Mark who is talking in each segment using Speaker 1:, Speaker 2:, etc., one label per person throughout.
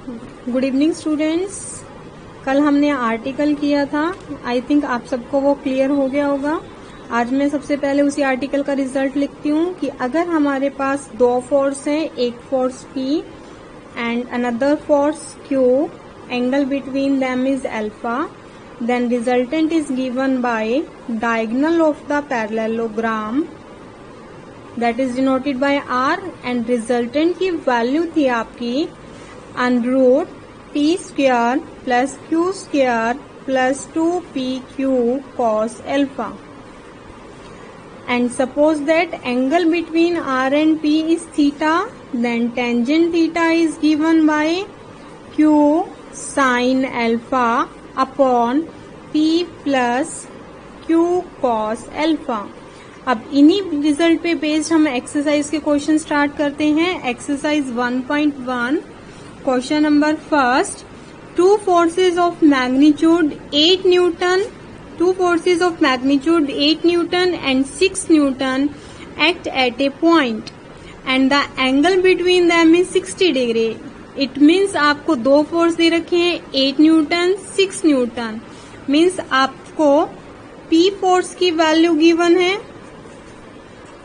Speaker 1: Good evening students. कल हमने article किया था, आई थिंक आप सबको वो क्लियर हो गया होगा। आज मैं सबसे पहले उसी आर्टिकल का रिजल्ट लिखती हूँ कि अगर हमारे पास दो फोर्स हैं, एक force P and another force Q, angle between them is alpha, then resultant is given by diagonal of the parallelogram that is denoted by R, and resultant की वैल्यू थी आपकी √ P² plus Q² plus 2PQ cos alpha. And suppose that angle between R and P is theta, then tangent theta is given by Q sin alpha upon P plus Q cos alpha. अब इन्हीं result पे based हम exercise के question start करते हैं। Exercise 1.1 question number first, two forces of magnitude 8 Newton and 6 Newton act at a point and the angle between them is 60 degree. It means आपको दो force दे रखे हैं, 8 न्यूटन 6 न्यूटन। मीन्स आपको P force की value given है,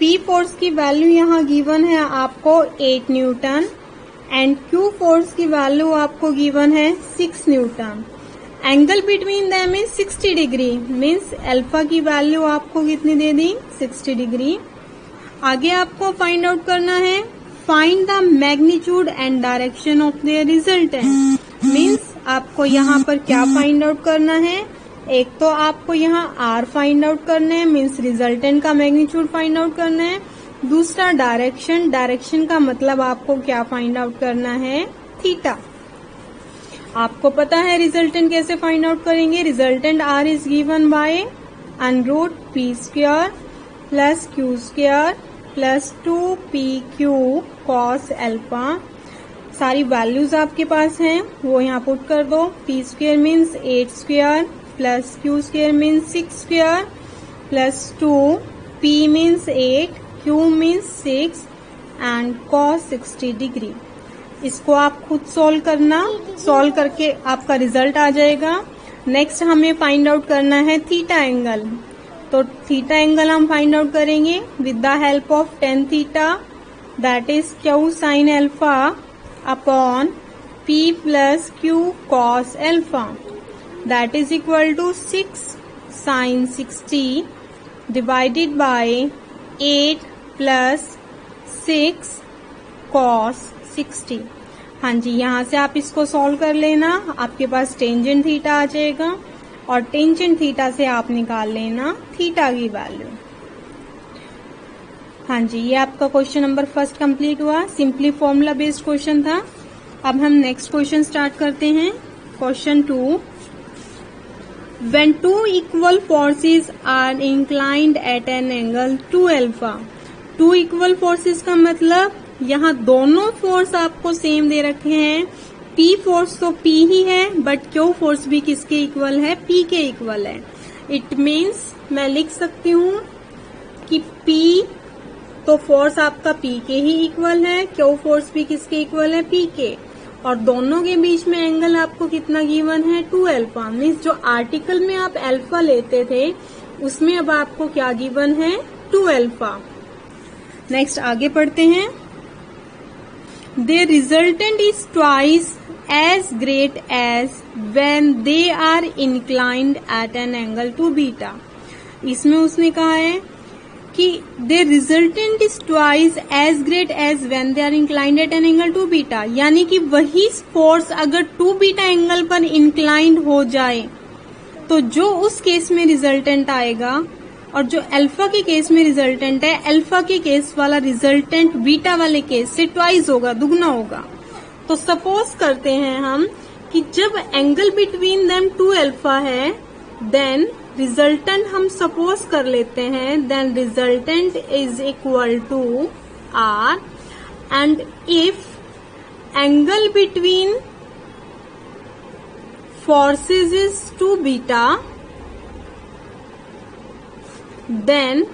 Speaker 1: P force की value यहाँ given है आपको 8 न्यूटन एंड Q फोर्स की वैल्यू आपको गिवन है 6 Newton. Angle between them is 60 degree, means alpha की वैल्यू आपको कितनी दे दी, 60 डिग्री। आगे आपको फाइंड आउट करना है, find the magnitude and direction of the resultant. Means आपको यहाँ पर क्या फाइंड आउट करना है, एक तो आपको यहाँ R फाइंड आउट करना है, मीन्स रिजल्टेंट का मैग्नीट्यूड फाइंड आउट करना है। दूसरा डायरेक्शन का मतलब आपको क्या फाइंड आउट करना है, थीटा। आपको पता है रिजल्टेंट कैसे फाइंड आउट करेंगे। Resultant R is given bye √ P² plus Q² plus 2PQ cos alpha। सारी वैल्यूज आपके पास हैं, वो यहाँ पुट कर दो। P² means 8² plus Q² means 6² plus 2, P means 8, Q means 6 and cos 60 degree. इसको आप खुद सॉल्व करना, सॉल्व करके आपका रिजल्ट आ जाएगा। नेक्स्ट हमें फाइंड आउट करना है थीटा एंगल। तो थीटा एंगल हम फाइंड आउट करेंगे with the help of tan theta, that is Q sin alpha upon P plus Q cos alpha, that is equal to 6 sin 60 divided by 8 plus 6 cos 60। हाँ जी, यहाँ से आप इसको solve कर लेना, आपके पास टेंजेंट थीटा आ जाएगा और टेंजेंट थीटा से आप निकाल लेना थीटा की वैल्यू। हाँ जी, ये आपका क्वेश्चन नंबर फर्स्ट कंप्लीट हुआ। सिंपली फॉर्मूला बेस्ड क्वेश्चन था। अब हम नेक्स्ट क्वेश्चन स्टार्ट करते हैं। Question 2, when two equal forces are inclined at an angle 2 alpha। Two equal forces का मतलब यहाँ दोनों फोर्स आपको सेम दे रखे हैं। P फोर्स तो P ही है, बट Q फोर्स भी किसके इक्वल है, P के इक्वल है। इट मीन्स मैं लिख सकती हूँ कि P तो फोर्स आपका P के ही इक्वल है, Q फोर्स भी किसके इक्वल है, P के, और दोनों के बीच में एंगल आपको कितना गिवन है, 2 अल्फा। मीन्स जो आर्टिकल में आप अल्फा लेते थे उसमें अब आपको क्या गिवन है, 2 अल्फा। नेक्स्ट आगे पढ़ते हैं। The resultant is twice as great as when they are inclined at an angle to beta। इसमें उसने कहा है कि the resultant is twice as great as when they are inclined at an angle to beta, यानी कि वही force अगर 2 beta angle पर इंक्लाइंड हो जाए तो जो उस केस में रिजल्टेंट आएगा और जो अल्फा के केस में रिजल्टेंट है, अल्फा के केस वाला रिजल्टेंट बीटा वाले केस से ट्वाइस होगा, दुगना होगा। तो सपोज करते हैं हम कि जब एंगल बिटवीन देम 2 अल्फा है, देन रिजल्टेंट हम सपोज कर लेते हैं, then resultant is equal to R, and if angle between forces is 2 beta, then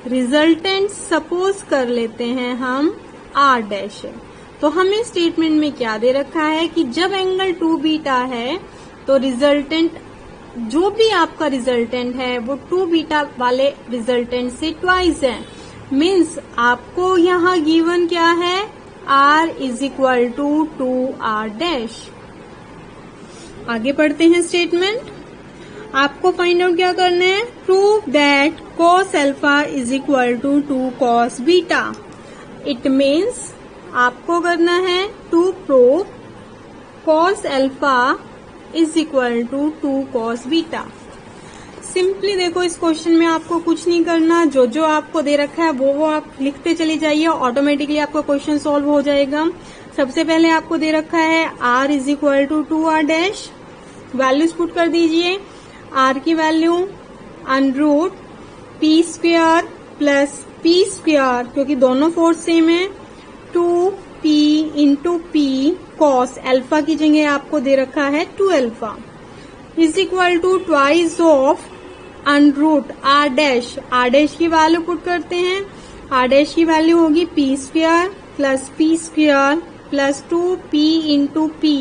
Speaker 1: resultant suppose कर लेते हैं हम R डैश है। तो हमें स्टेटमेंट में क्या दे रखा है कि जब एंगल 2 बीटा है तो रिजल्टेंट, जो भी आपका रिजल्टेंट है वो 2 बीटा वाले रिजल्टेंट से ट्वाइस है। मीन्स आपको यहाँ गिवन क्या है, r is equal to 2r dash. आगे पढ़ते हैं स्टेटमेंट। आपको फाइंड आउट क्या करना है, prove that cos alpha is equal to 2 cos beta. It means आपको करना है to prove cos alpha is equal to 2 cos beta. Simply देखो, इस क्वेश्चन में आपको कुछ नहीं करना, जो जो आपको दे रखा है वो आप लिखते चले जाइए, ऑटोमेटिकली आपका क्वेश्चन सॉल्व हो जाएगा। सबसे पहले आपको दे रखा है r is equal to 2r dash, values put कर दीजिए। r की value √ p square plus p square, क्योंकि दोनों फोर्स सेम है, 2p into p cos alpha की जगह आपको दे रखा है 2 alpha is equal to twice of √ r dash की वैल्यू पुट करते हैं। r डैश की वैल्यू होगी p square plus p square plus 2p into p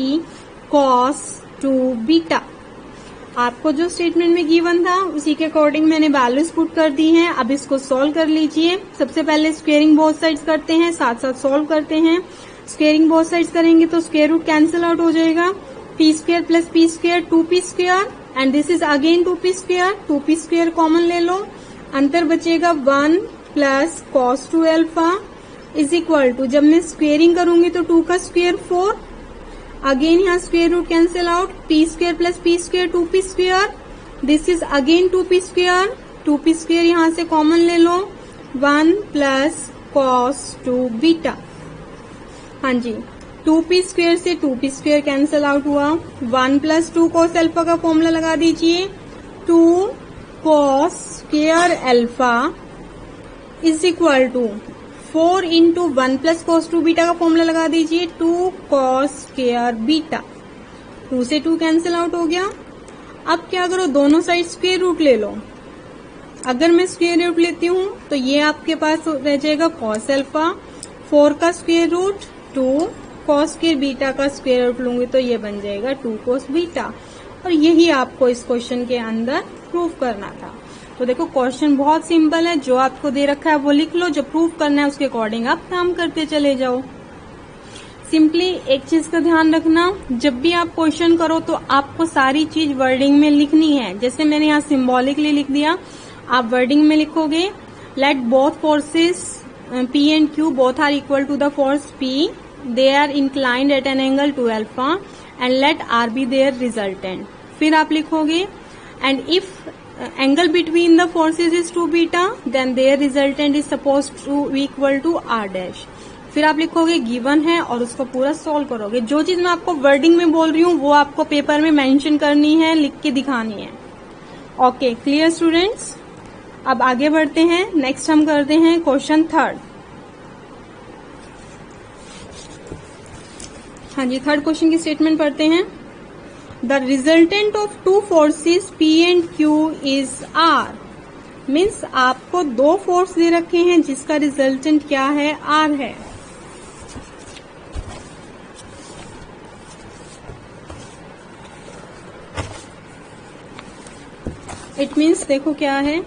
Speaker 1: cos 2 beta. आपको जो स्टेटमेंट में गिवन था उसी के अकॉर्डिंग मैंने वैल्यूज पुट कर दी हैं। अब इसको सॉल्व कर लीजिए। सबसे पहले स्क्वेयरिंग बोथ साइड्स करते हैं, साथ साथ सॉल्व करते हैं। स्क्वेयरिंग बोथ साइड्स करेंगे तो स्क्वेयर रूट कैंसिल आउट हो जाएगा। p square plus p square 2p square and this is again 2p square, 2p square common ले लो, अंतर बचेगा 1 plus cos 2 alpha is equal to, जब मैं स्क्वेयरिंग करूंगी तो 2 का स्क्वेयर 4, अगेन यहाँ square root cancel out, p square plus p square 2p square, this is again 2p square, 2p square यहाँ से कॉमन ले लो, 1 प्लस cos 2 बीटा। हाँ जी, 2p स्क्वायर से 2p स्क्वायर कैंसिल आउट हुआ, 1 प्लस 2 cos अल्फा का formula लगा दीजिए, 2 cos square alpha is equal to 4 into 1 plus cos 2 beta का फॉर्मूला लगा दीजिए, 2 cos स्क्वायर बीटा। 2 से 2 कैंसिल आउट हो गया। अब क्या करो, दोनों साइड स्क्वायर रूट ले लो। अगर मैं स्क्वायर रूट लेती हूँ तो ये आपके पास रह जाएगा cos अल्फा, 4 का square root 2 cos square beta का स्क्वायर रूट लूंगी तो ये बन जाएगा 2 cos बीटा। और यही आपको इस क्वेश्चन के अंदर प्रूव करना था। तो देखो, क्वेश्चन बहुत सिंपल है, जो आपको दे रखा है वो लिख लो, जो प्रूव करना है उसके अकॉर्डिंग आप काम करते चले जाओ। सिंपली एक चीज का ध्यान रखना, जब भी आप क्वेश्चन करो तो आपको सारी चीज वर्डिंग में लिखनी है। जैसे मैंने यहाँ सिंबॉलिकली लिख दिया, आप वर्डिंग में लिखोगे, let both forces P and Q both are equal to the force P, they are inclined at an angle 2 alpha and let R be their resultant. फिर आप लिखोगे, and if angle between the forces is 2 beta then their resultant is supposed to be equal to r dash। फिर आप लिखोगे given है और उसको पूरा सॉल्व करोगे। जो चीज मैं आपको वर्डिंग में बोल रही हूँ वो आपको पेपर में मेंशन करनी है, लिख के दिखानी है। Okay, clear students. अब आगे बढ़ते हैं, नेक्स्ट हम करते हैं क्वेश्चन 3। हाँ जी, थर्ड क्वेश्चन की स्टेटमेंट पढ़ते हैं। The resultant of two forces P and Q is R। Means आपको दो फोर्स दे रखे हैं जिसका रिजल्टेंट क्या है, R है। इट मीन्स देखो क्या है,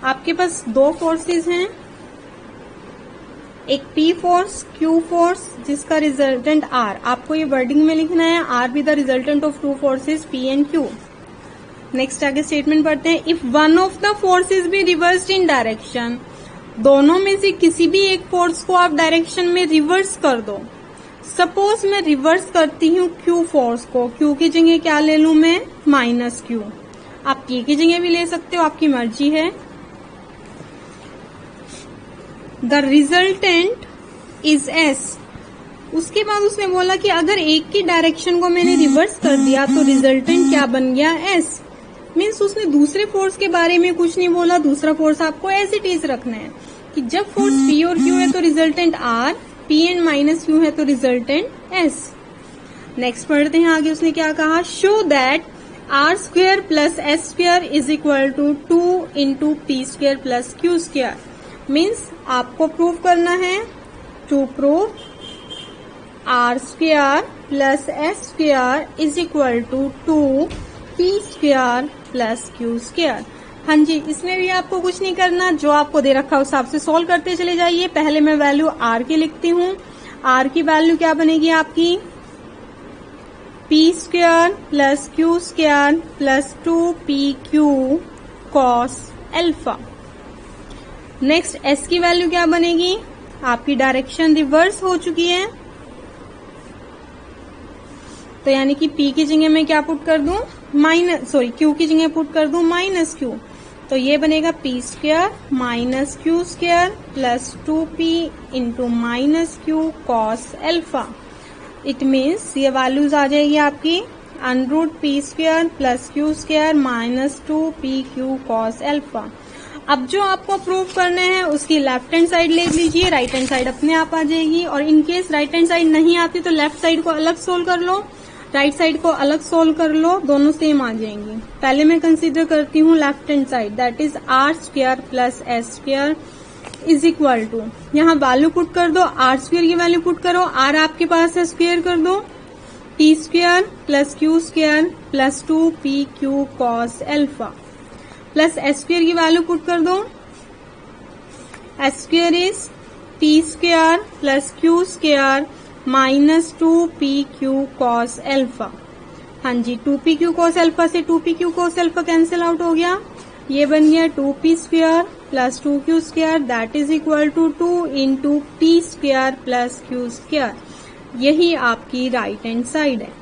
Speaker 1: आपके पास दो फोर्सेस हैं, एक P फोर्स, Q फोर्स जिसका रिजल्टेंट R। आपको ये वर्डिंग में लिखना है, R be the resultant of two forces P and Q। Next आगे स्टेटमेंट पढ़ते हैं। If one of the forces be reversed in direction, दोनों में से किसी भी एक फोर्स को आप डायरेक्शन में रिवर्स कर दो। सपोज मैं रिवर्स करती हूँ Q फोर्स को, Q की जगह क्या ले लूं मैं, -Q। आप P की जगह भी ले सकते हो, आपकी मर्जी है। The resultant is S। उसके बाद उसने बोला कि अगर एक की डायरेक्शन को मैंने रिवर्स कर दिया तो रिजल्टेंट क्या बन गया, S। मीन्स उसने दूसरे फोर्स के बारे में कुछ नहीं बोला, दूसरा फोर्स आपको एज इट इज रखना है कि जब फोर्स P और Q है तो resultant R, P and -Q है तो रिजल्टेंट S। नेक्स्ट पढ़ते हैं आगे, उसने क्या कहा, show that R square plus S square is equal to 2 into P square plus Q square. Means आपको प्रूव करना है, to prove R square plus S square is equal to 2p square plus Q square. हाँ जी, इसमें भी आपको कुछ नहीं करना, जो आपको दे रखा है उस हिसाब से सोल्व करते चले जाइए। पहले मैं वैल्यू आर की लिखती हूँ। आर की वैल्यू क्या बनेगी आपकी, p square plus Q square plus 2pq cos alpha. Next s की वैल्यू क्या बनेगी, आपकी डायरेक्शन रिवर्स हो चुकी है, तो यानी कि p की जगह मैं क्या पुट कर दूं, q की जगह पुट कर दूं माइनस q, तो ये बनेगा p square minus Q square plus 2p into minus Q cos alpha. It means ये वैल्यूज आ जाएगी आपकी under root p square plus Q square minus 2pq cos alpha. अब जो आपको प्रूव करना है उसकी लेफ्ट हैंड साइड ले लीजिए, राइट हैंड साइड अपने आप आ जाएगी। और in case right hand side नहीं आती तो लेफ्ट साइड को अलग सोल्व कर लो, राइट साइड को अलग सोल्व कर लो, दोनों सेम आ जाएंगी। पहले मैं कंसीडर करती हूँ left hand side, that is r square plus S square is equal to, यहाँ वैल्यू पुट कर दो, आर स्क्वायर की वैल्यू पुट करो, आर आपके पास है स्क्वायर कर दो, p square plus Q square plus 2pq cos alpha plus S square की वैल्यू पुट कर दो, s square is p square plus Q square minus 2pq cos alpha. हाँ जी, 2pq कॉस अल्फा से 2pq cos alpha cancel out हो गया, ये बन गया 2p square plus 2q square that is equal to 2 into p square plus q square. यही आपकी राइट हैंड साइड है।